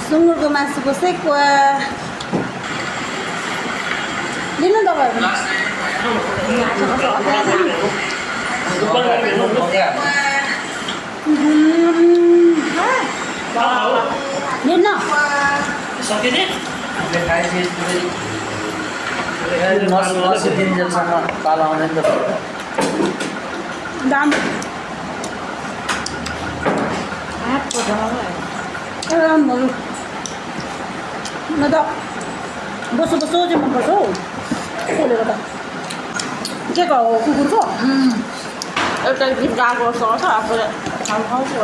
सुँगुरको मासुको सेकुवा लिनु तपाईँहरू लिनु दाम राम्रो न त बसो बसो चाहिँ मनपर्छ हौ त्यसले गर्दा के हो कुकुरको एउटा गीत गाएको जस्तो गर्छ आफूले खाउँछु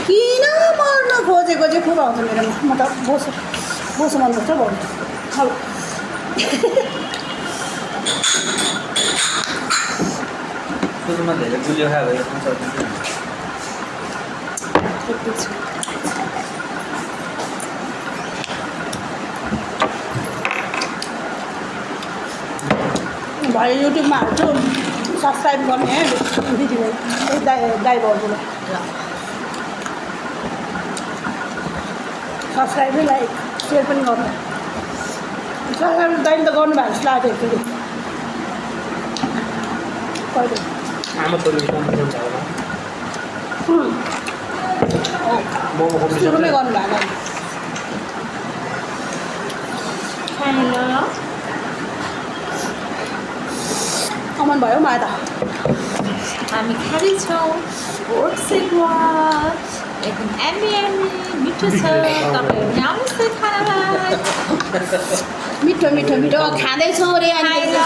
किन मर्न खोजेको चाहिँ खुब आउँछ मेरोमा म त बोसो बोसो मनपर्छ भन्नु खाऊ सुरुमा धेरै गुलियो खायो भने भाइ युट्युबमा हाल्छु सब्सक्राइब गर्ने है दिदीभाइ दाइ भाउजूलाई सब्सक्राइब लाइक सेयर पनि गर्नु सब्सक्राइब दाइले त गर्नुभएको जस्तो लाग्यो फेरि कहिले आमा छोरीको कम्पिटिसन छ होला सुरुमै गर्नुभएको अमन भयो मलाई त हामी खाँदैछौँ ओट सेकुवा एकदम एमी मिठो छ तपाईँहरू आउनुहोस् न खानालाई मिठो मिठो मिठो खाँदैछौँ अरे खाएर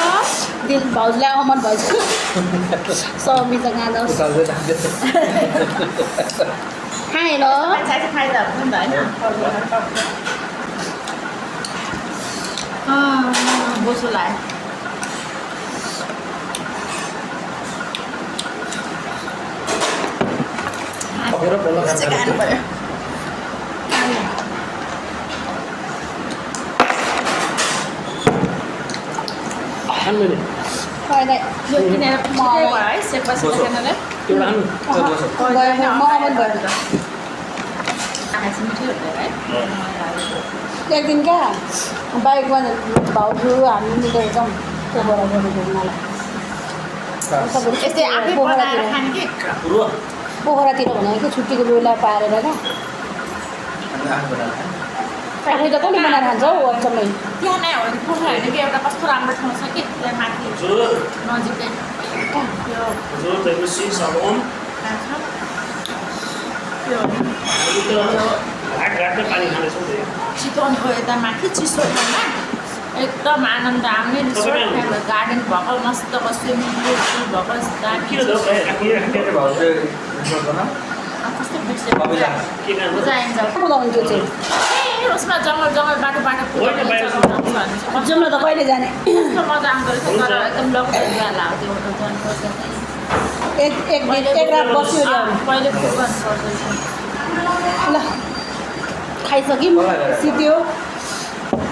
दिल भाउजूलाई अमन भाउजू समित खाँदोस् खाएँ ल खाइदा हुन्छ नि त होइन बोसो लाग्यो खानु पर्यो यो किनेर भयो है सेक्वा खानालाई एउटा म अमन भयो मिठो हुन्छ है एक दिन क्या बाइकमा भाउजू हामी मिलेर जाउँ पोखरा गएर घुम्नलाई यस्तै आफै बनाएर खाने कि पोखरातिर भनेको कि छुट्टीको बेला पारेर क्या आफै त कसले बनाएर खान्छ हौ अचम्मै त्यहाँ नै हो भने पोखरा होइन कि एउटा कस्तो राम्रो ठाउँ छ कि त्यहाँ माथि नजिकै चितवनको यता माथि चिसो ठाउँमा एकदम आनन्द आउने रिसोर्ट गार्डन भएको मस्तको स्विमिङ पुल भएको बुझाउँछु चाहिँ उसमा जङ्गल बाटो जाउँ न त कहिले जाने कस्तो मजा आउँदो रहेछ तर एकदम लकडाउन बेला हो त्यो होटल जानुपर्छ एक रात बस्यो पहिले बुक गर्नुपर्छ ल खाइसक्यौँ सिद्धियो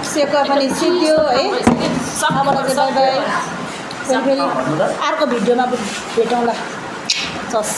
सेकुवा पनि सिद्धियो है फेरि अर्को भिडियोमा भेटौँला चस